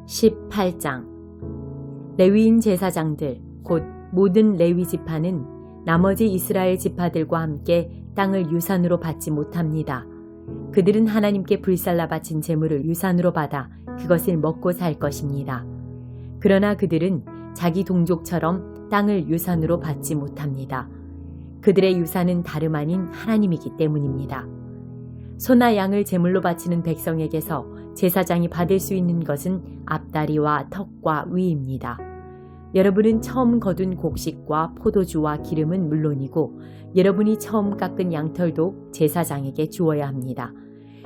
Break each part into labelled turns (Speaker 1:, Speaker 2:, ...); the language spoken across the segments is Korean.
Speaker 1: 18장 레위인 제사장들 곧 모든 레위 지파는 나머지 이스라엘 지파들과 함께 땅을 유산으로 받지 못합니다. 그들은 하나님께 불살라 바친 제물을 유산으로 받아 그것을 먹고 살 것입니다. 그러나 그들은 자기 동족처럼 땅을 유산으로 받지 못합니다. 그들의 유산은 다름 아닌 하나님이기 때문입니다. 소나 양을 제물로 바치는 백성에게서 제사장이 받을 수 있는 것은 앞다리와 턱과 위입니다. 여러분은 처음 거둔 곡식과 포도주와 기름은 물론이고 여러분이 처음 깎은 양털도 제사장에게 주어야 합니다.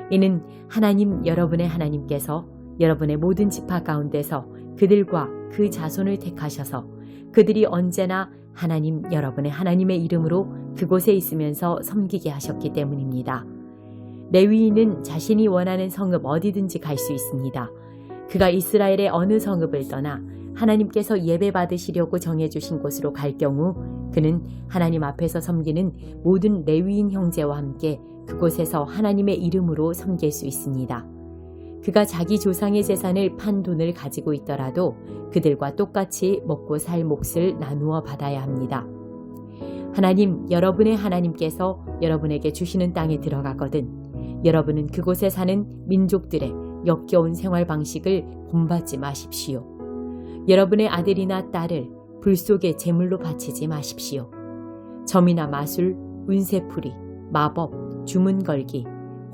Speaker 1: 이는 하나님 여러분의 하나님께서 여러분의 모든 지파 가운데서 그들과 그 자손을 택하셔서 그들이 언제나 하나님 여러분의 하나님의 이름으로 그곳에 있으면서 섬기게 하셨기 때문입니다. 레위인은 자신이 원하는 성읍 어디든지 갈 수 있습니다. 그가 이스라엘의 어느 성읍을 떠나 하나님께서 예배 받으시려고 정해주신 곳으로 갈 경우 그는 하나님 앞에서 섬기는 모든 레위인 형제와 함께 그곳에서 하나님의 이름으로 섬길 수 있습니다. 그가 자기 조상의 재산을 판 돈을 가지고 있더라도 그들과 똑같이 먹고 살 몫을 나누어 받아야 합니다. 하나님 여러분의 하나님께서 여러분에게 주시는 땅에 들어가거든 여러분은 그곳에 사는 민족들의 역겨운 생활 방식을 본받지 마십시오. 여러분의 아들이나 딸을 불 속에 제물로 바치지 마십시오. 점이나 마술, 운세풀이, 마법, 주문 걸기,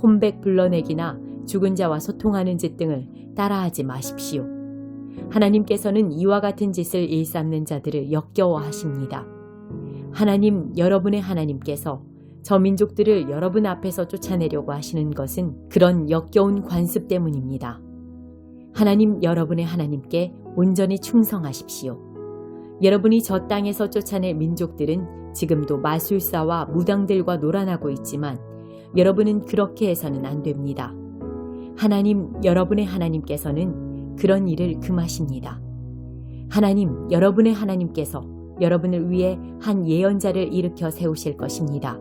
Speaker 1: 혼백 불러내기나 죽은 자와 소통하는 짓 등을 따라하지 마십시오. 하나님께서는 이와 같은 짓을 일삼는 자들을 역겨워하십니다. 하나님 여러분의 하나님께서 저 민족들을 여러분 앞에서 쫓아내려고 하시는 것은 그런 역겨운 관습 때문입니다. 하나님 여러분의 하나님께 온전히 충성하십시오. 여러분이 저 땅에서 쫓아낼 민족들은 지금도 마술사와 무당들과 놀아나고 있지만 여러분은 그렇게 해서는 안 됩니다. 하나님 여러분의 하나님께서는 그런 일을 금하십니다. 하나님 여러분의 하나님께서 여러분을 위해 한 예언자를 일으켜 세우실 것입니다.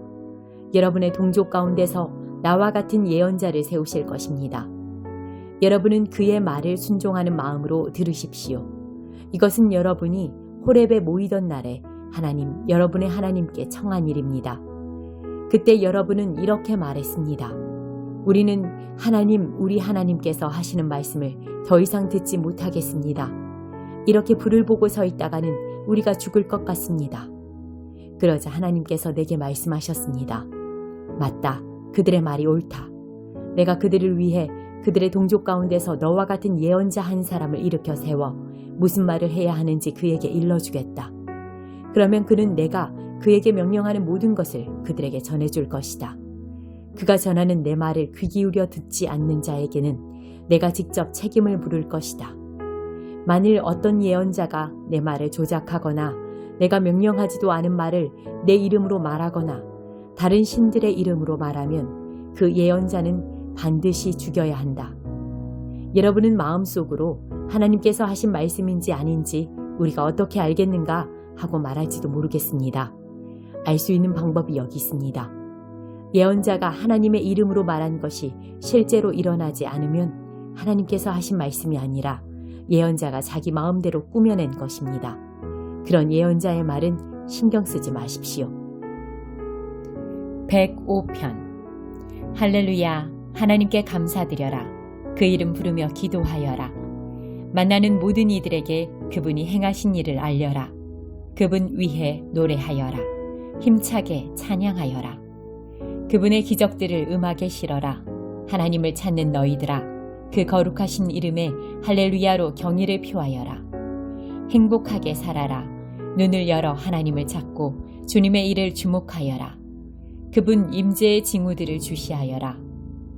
Speaker 1: 여러분의 동족 가운데서 나와 같은 예언자를 세우실 것입니다. 여러분은 그의 말을 순종하는 마음으로 들으십시오. 이것은 여러분이 호렙에 모이던 날에 하나님 여러분의 하나님께 청한 일입니다. 그때 여러분은 이렇게 말했습니다. 우리는 하나님 우리 하나님께서 하시는 말씀을 더 이상 듣지 못하겠습니다. 이렇게 불을 보고 서 있다가는 우리가 죽을 것 같습니다. 그러자 하나님께서 내게 말씀하셨습니다. 맞다. 그들의 말이 옳다. 내가 그들을 위해 그들의 동족 가운데서 너와 같은 예언자 한 사람을 일으켜 세워 무슨 말을 해야 하는지 그에게 일러주겠다. 그러면 그는 내가 그에게 명령하는 모든 것을 그들에게 전해줄 것이다. 그가 전하는 내 말을 귀 기울여 듣지 않는 자에게는 내가 직접 책임을 물을 것이다. 만일 어떤 예언자가 내 말을 조작하거나 내가 명령하지도 않은 말을 내 이름으로 말하거나 다른 신들의 이름으로 말하면 그 예언자는 반드시 죽여야 한다. 여러분은 마음속으로 하나님께서 하신 말씀인지 아닌지 우리가 어떻게 알겠는가 하고 말할지도 모르겠습니다. 알 수 있는 방법이 여기 있습니다. 예언자가 하나님의 이름으로 말한 것이 실제로 일어나지 않으면 하나님께서 하신 말씀이 아니라 예언자가 자기 마음대로 꾸며낸 것입니다. 그런 예언자의 말은 신경 쓰지 마십시오. 105편 할렐루야 하나님께 감사드려라. 그 이름 부르며 기도하여라. 만나는 모든 이들에게 그분이 행하신 일을 알려라. 그분 위해 노래하여라. 힘차게 찬양하여라. 그분의 기적들을 음악에 실어라. 하나님을 찾는 너희들아 그 거룩하신 이름에 할렐루야로 경의를 표하여라. 행복하게 살아라. 눈을 열어 하나님을 찾고 주님의 일을 주목하여라. 그분 임재의 징후들을 주시하여라.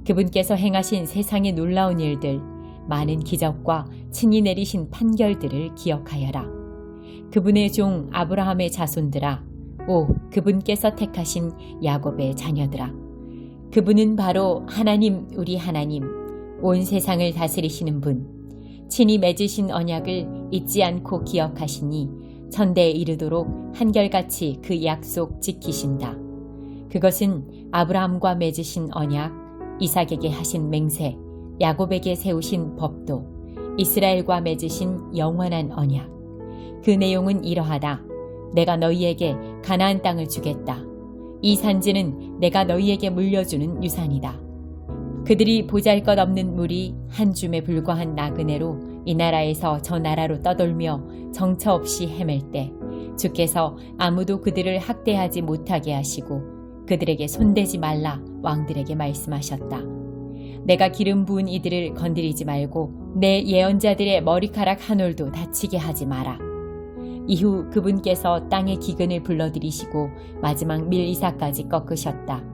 Speaker 1: 그분께서 행하신 세상의 놀라운 일들, 많은 기적과 친히 내리신 판결들을 기억하여라. 그분의 종 아브라함의 자손들아, 오 그분께서 택하신 야곱의 자녀들아. 그분은 바로 하나님 우리 하나님, 온 세상을 다스리시는 분, 친히 맺으신 언약을 잊지 않고 기억하시니 천대에 이르도록 한결같이 그 약속 지키신다. 그것은 아브라함과 맺으신 언약, 이삭에게 하신 맹세, 야곱에게 세우신 법도, 이스라엘과 맺으신 영원한 언약. 그 내용은 이러하다. 내가 너희에게 가나안 땅을 주겠다. 이 산지는 내가 너희에게 물려주는 유산이다. 그들이 보잘것없는 무리 한 줌에 불과한 나그네로 이 나라에서 저 나라로 떠돌며 정처 없이 헤맬 때 주께서 아무도 그들을 학대하지 못하게 하시고 그들에게 손대지 말라 왕들에게 말씀하셨다. 내가 기름 부은 이들을 건드리지 말고 내 예언자들의 머리카락 한 올도 다치게 하지 마라. 이후 그분께서 땅의 기근을 불러들이시고 마지막 밀이사까지 꺾으셨다.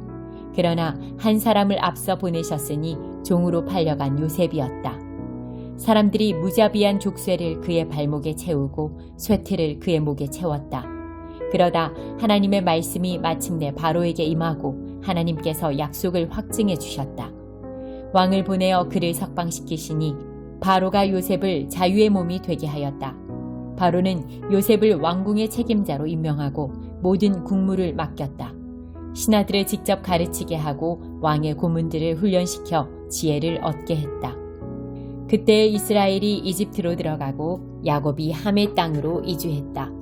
Speaker 1: 그러나 한 사람을 앞서 보내셨으니 종으로 팔려간 요셉이었다. 사람들이 무자비한 족쇄를 그의 발목에 채우고 쇠틀을 그의 목에 채웠다. 그러다 하나님의 말씀이 마침내 바로에게 임하고 하나님께서 약속을 확증해 주셨다. 왕을 보내어 그를 석방시키시니 바로가 요셉을 자유의 몸이 되게 하였다. 바로는 요셉을 왕궁의 책임자로 임명하고 모든 국무를 맡겼다. 신하들을 직접 가르치게 하고 왕의 고문들을 훈련시켜 지혜를 얻게 했다. 그때 이스라엘이 이집트로 들어가고 야곱이 함의 땅으로 이주했다.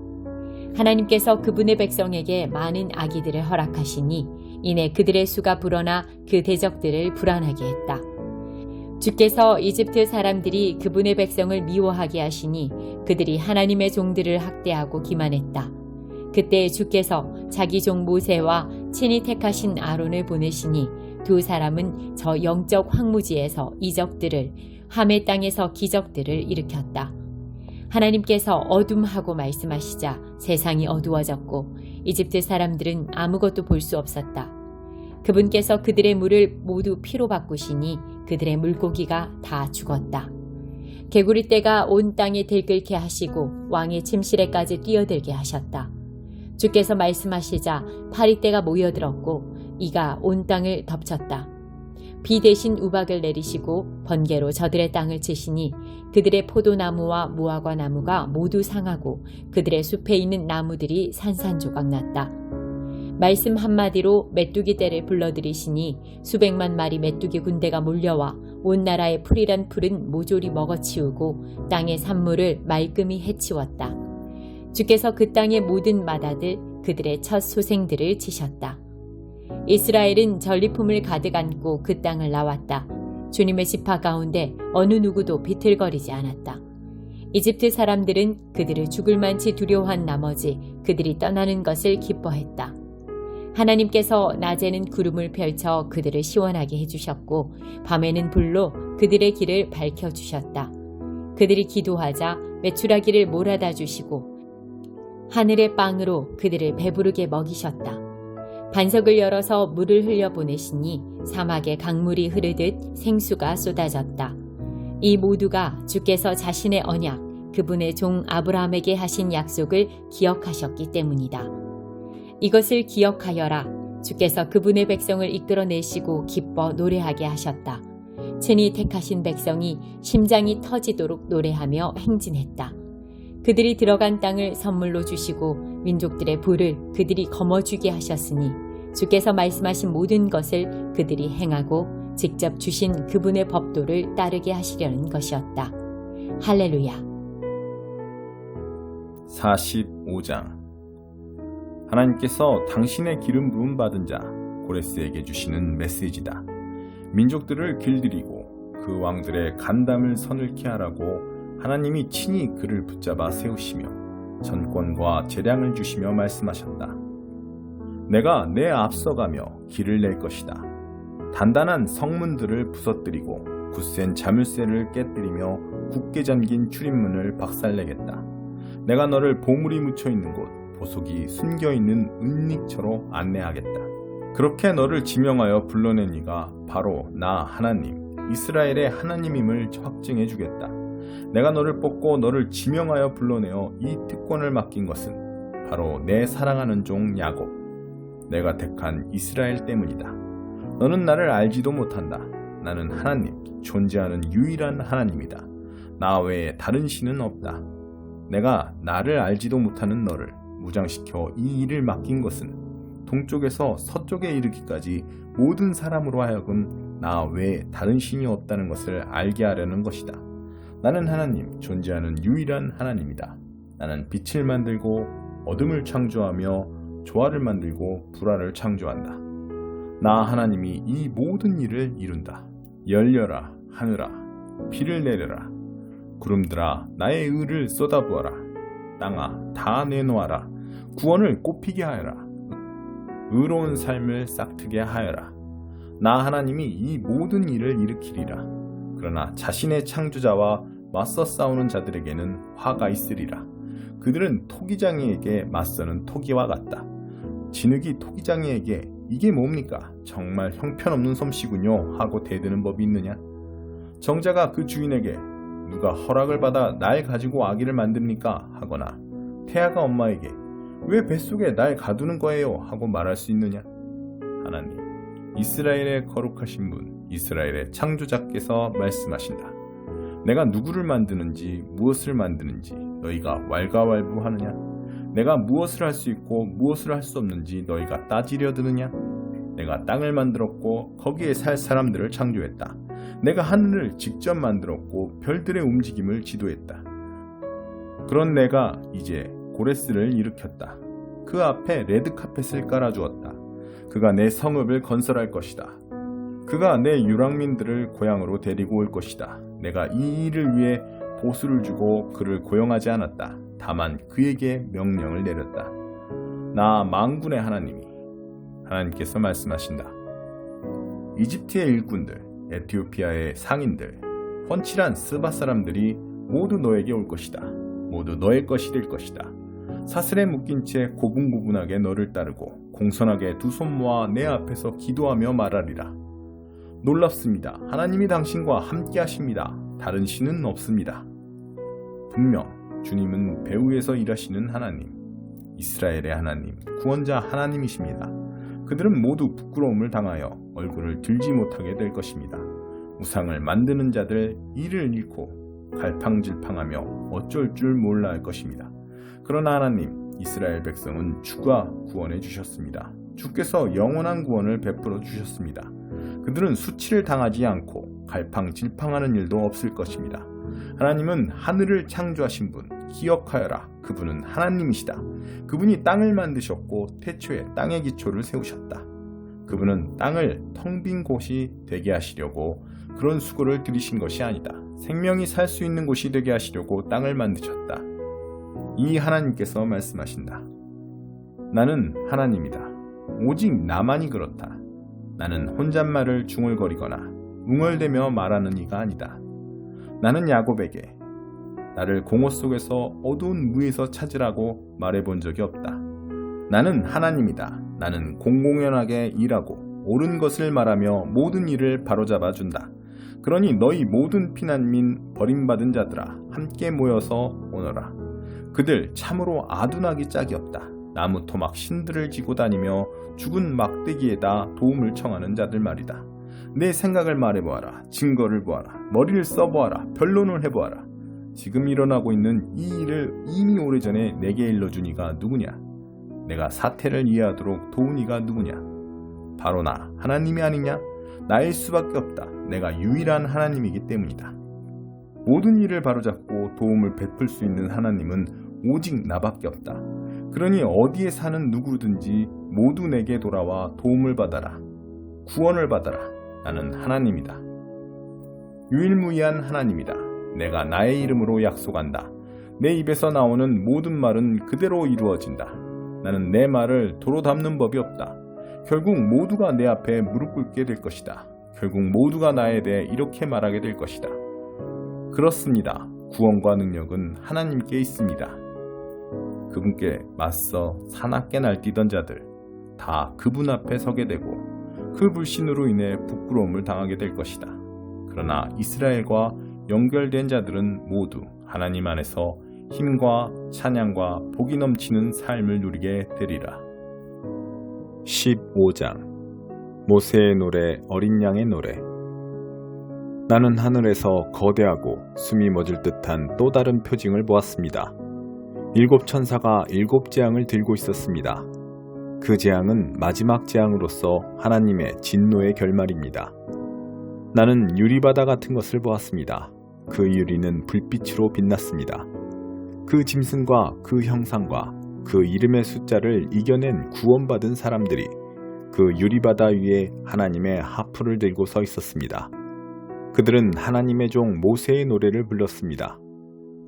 Speaker 1: 하나님께서 그분의 백성에게 많은 아기들을 허락하시니 이내 그들의 수가 불어나 그 대적들을 불안하게 했다. 주께서 이집트 사람들이 그분의 백성을 미워하게 하시니 그들이 하나님의 종들을 학대하고 기만했다. 그때 주께서 자기 종 모세와 친히 택하신 아론을 보내시니 두 사람은 저 영적 황무지에서 이적들을 함의 땅에서 기적들을 일으켰다. 하나님께서 어둠하고 말씀하시자 세상이 어두워졌고 이집트 사람들은 아무것도 볼 수 없었다. 그분께서 그들의 물을 모두 피로 바꾸시니 그들의 물고기가 다 죽었다. 개구리떼가 온 땅에 들끓게 하시고 왕의 침실에까지 뛰어들게 하셨다. 주께서 말씀하시자 파리떼가 모여들었고 이가 온 땅을 덮쳤다. 비 대신 우박을 내리시고 번개로 저들의 땅을 치시니 그들의 포도나무와 무화과 나무가 모두 상하고 그들의 숲에 있는 나무들이 산산조각 났다. 말씀 한마디로 메뚜기 떼를 불러들이시니 수백만 마리 메뚜기 군대가 몰려와 온 나라의 풀이란 풀은 모조리 먹어치우고 땅의 산물을 말끔히 해치웠다. 주께서 그 땅의 모든 마다들 그들의 첫 소생들을 치셨다. 이스라엘은 전리품을 가득 안고 그 땅을 나왔다. 주님의 지파 가운데 어느 누구도 비틀거리지 않았다. 이집트 사람들은 그들을 죽을 만치 두려워한 나머지 그들이 떠나는 것을 기뻐했다. 하나님께서 낮에는 구름을 펼쳐 그들을 시원하게 해주셨고 밤에는 불로 그들의 길을 밝혀주셨다. 그들이 기도하자 메추라기를 몰아다 주시고 하늘의 빵으로 그들을 배부르게 먹이셨다. 반석을 열어서 물을 흘려보내시니 사막에 강물이 흐르듯 생수가 쏟아졌다. 이 모두가 주께서 자신의 언약, 그분의 종 아브라함에게 하신 약속을 기억하셨기 때문이다. 이것을 기억하여라. 주께서 그분의 백성을 이끌어내시고 기뻐 노래하게 하셨다. 친히 택하신 백성이 심장이 터지도록 노래하며 행진했다. 그들이 들어간 땅을 선물로 주시고 민족들의 부를 그들이 거머쥐게 하셨으니 주께서 말씀하신 모든 것을 그들이 행하고 직접 주신 그분의 법도를 따르게 하시려는 것이었다. 할렐루야.
Speaker 2: 45장. 하나님께서 당신의 기름 부음 받은 자 고레스에게 주시는 메시지다. 민족들을 길들이고 그 왕들의 간담을 서늘케 하라고 하나님이 친히 그를 붙잡아 세우시며 전권과 재량을 주시며 말씀하셨다. 내가 내 앞서가며 길을 낼 것이다. 단단한 성문들을 부서뜨리고 굳센 자물쇠를 깨뜨리며 굳게 잠긴 출입문을 박살내겠다. 내가 너를 보물이 묻혀있는 곳, 보석이 숨겨있는 은닉처로 안내하겠다. 그렇게 너를 지명하여 불러낸 이가 바로 나 하나님, 이스라엘의 하나님임을 확증해 주겠다. 내가 너를 뽑고 너를 지명하여 불러내어 이 특권을 맡긴 것은 바로 내 사랑하는 종 야곱, 내가 택한 이스라엘 때문이다. 너는 나를 알지도 못한다. 나는 하나님, 존재하는 유일한 하나님이다. 나 외에 다른 신은 없다. 내가 나를 알지도 못하는 너를 무장시켜 이 일을 맡긴 것은 동쪽에서 서쪽에 이르기까지 모든 사람으로 하여금 나 외에 다른 신이 없다는 것을 알게 하려는 것이다. 나는 하나님, 존재하는 유일한 하나님이다. 나는 빛을 만들고 어둠을 창조하며 조화를 만들고 불화를 창조한다. 나 하나님이 이 모든 일을 이룬다. 열려라 하늘아, 비를 내려라. 구름들아, 나의 의를 쏟아부어라. 땅아, 다 내놓아라. 구원을 꽃피게 하여라. 의로운 삶을 싹트게 하여라. 나 하나님이 이 모든 일을 일으키리라. 그러나 자신의 창조자와 맞서 싸우는 자들에게는 화가 있으리라. 그들은 토기장이에게 맞서는 토기와 같다. 진흙이 토기장이에게 이게 뭡니까? 정말 형편없는 솜씨군요 하고 대드는 법이 있느냐? 정자가 그 주인에게 누가 허락을 받아 날 가지고 아기를 만듭니까? 하거나 태아가 엄마에게 왜 뱃속에 날 가두는 거예요? 하고 말할 수 있느냐? 하나님, 이스라엘의 거룩하신 분, 이스라엘의 창조자께서 말씀하신다. 내가 누구를 만드는지 무엇을 만드는지 너희가 왈가왈부하느냐? 내가 무엇을 할 수 있고 무엇을 할 수 없는지 너희가 따지려 드느냐? 내가 땅을 만들었고 거기에 살 사람들을 창조했다. 내가 하늘을 직접 만들었고 별들의 움직임을 지도했다. 그런 내가 이제 고레스를 일으켰다. 그 앞에 레드카펫을 깔아주었다. 그가 내 성읍을 건설할 것이다. 그가 내 유랑민들을 고향으로 데리고 올 것이다. 내가 이 일을 위해 보수를 주고 그를 고용하지 않았다. 다만 그에게 명령을 내렸다. 나 만군의 하나님께서 말씀하신다. 이집트의 일꾼들, 에티오피아의 상인들, 훤칠한 스바 사람들이 모두 너에게 올 것이다. 모두 너의 것이 될 것이다. 사슬에 묶인 채 고분고분하게 너를 따르고 공손하게 두 손 모아 내 앞에서 기도하며 말하리라. 놀랍습니다. 하나님이 당신과 함께 하십니다. 다른 신은 없습니다. 분명 주님은 배후에서 일하시는 하나님, 이스라엘의 하나님, 구원자 하나님이십니다. 그들은 모두 부끄러움을 당하여 얼굴을 들지 못하게 될 것입니다. 우상을 만드는 자들 이를 잃고 갈팡질팡하며 어쩔 줄 몰라 할 것입니다. 그러나 하나님, 이스라엘 백성은 주가 구원해 주셨습니다. 주께서 영원한 구원을 베풀어 주셨습니다. 그들은 수치를 당하지 않고 갈팡질팡하는 일도 없을 것입니다. 하나님은 하늘을 창조하신 분, 기억하여라. 그분은 하나님이시다. 그분이 땅을 만드셨고 태초에 땅의 기초를 세우셨다. 그분은 땅을 텅 빈 곳이 되게 하시려고 그런 수고를 들이신 것이 아니다. 생명이 살 수 있는 곳이 되게 하시려고 땅을 만드셨다. 이 하나님께서 말씀하신다. 나는 하나님이다. 오직 나만이 그렇다. 나는 혼잣말을 중얼거리거나 웅얼대며 말하는 이가 아니다. 나는 야곱에게 나를 공허 속에서 어두운 무에서 찾으라고 말해본 적이 없다. 나는 하나님이다. 나는 공공연하게 일하고 옳은 것을 말하며 모든 일을 바로잡아 준다. 그러니 너희 모든 피난민 버림받은 자들아 함께 모여서 오너라. 그들 참으로 아둔하기 짝이 없다. 나무 토막 신들을 지고 다니며 죽은 막대기에다 도움을 청하는 자들 말이다. 내 생각을 말해보아라. 증거를 보아라. 머리를 써보아라. 변론을 해보아라. 지금 일어나고 있는 이 일을 이미 오래전에 내게 일러준 이가 누구냐? 내가 사태를 이해하도록 도운 이가 누구냐? 바로 나 하나님이 아니냐? 나일 수밖에 없다. 내가 유일한 하나님이기 때문이다. 모든 일을 바로잡고 도움을 베풀 수 있는 하나님은 오직 나밖에 없다. 그러니 어디에 사는 누구든지 모두 내게 돌아와 도움을 받아라. 구원을 받아라. 나는 하나님이다. 유일무이한 하나님이다. 내가 나의 이름으로 약속한다. 내 입에서 나오는 모든 말은 그대로 이루어진다. 나는 내 말을 도로 담는 법이 없다. 결국 모두가 내 앞에 무릎 꿇게 될 것이다. 결국 모두가 나에 대해 이렇게 말하게 될 것이다. 그렇습니다. 구원과 능력은 하나님께 있습니다. 그분께 맞서 사납게 날뛰던 자들 다 그분 앞에 서게 되고 그 불신으로 인해 부끄러움을 당하게 될 것이다. 그러나 이스라엘과 연결된 자들은 모두 하나님 안에서 힘과 찬양과 복이 넘치는 삶을 누리게 되리라. 15장 모세의 노래, 어린 양의 노래. 나는 하늘에서 거대하고 숨이 멎을 듯한 또 다른 표징을 보았습니다. 7 천사가 7 재앙을 들고 있었습니다. 그 재앙은 마지막 재앙으로서 하나님의 진노의 결말입니다. 나는 유리바다 같은 것을 보았습니다. 그 유리는 불빛으로 빛났습니다. 그 짐승과 그 형상과 그 이름의 숫자를 이겨낸 구원받은 사람들이 그 유리바다 위에 하나님의 하프를 들고 서 있었습니다. 그들은 하나님의 종 모세의 노래를 불렀습니다.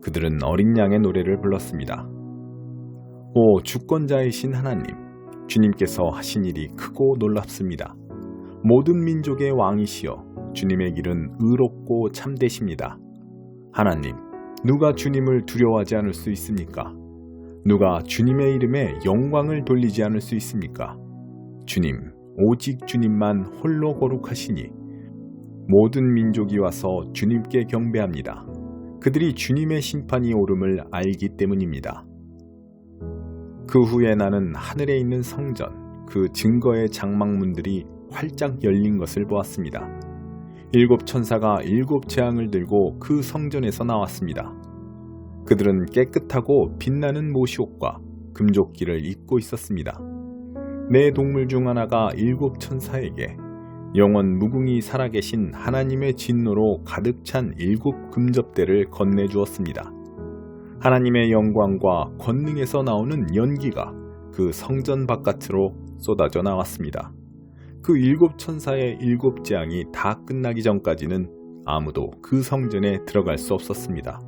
Speaker 2: 그들은 어린 양의 노래를 불렀습니다. 오 주권자이신 하나님, 주님께서 하신 일이 크고 놀랍습니다. 모든 민족의 왕이시여, 주님의 길은 의롭고 참되십니다. 하나님, 누가 주님을 두려워하지 않을 수 있습니까? 누가 주님의 이름에 영광을 돌리지 않을 수 있습니까? 주님, 오직 주님만 홀로 거룩하시니 모든 민족이 와서 주님께 경배합니다. 그들이 주님의 심판이 오름을 알기 때문입니다. 그 후에 나는 하늘에 있는 성전, 그 증거의 장막문들이 활짝 열린 것을 보았습니다. 7 천사가 7 재앙을 들고 그 성전에서 나왔습니다. 그들은 깨끗하고 빛나는 모시옷과 금조끼를 입고 있었습니다. 네 동물 중 하나가 7 천사에게 영원 무궁히 살아계신 하나님의 진노로 가득 찬 7 금접대를 건네주었습니다. 하나님의 영광과 권능에서 나오는 연기가 그 성전 바깥으로 쏟아져 나왔습니다. 그 7 천사의 7 재앙이 다 끝나기 전까지는 아무도 그 성전에 들어갈 수 없었습니다.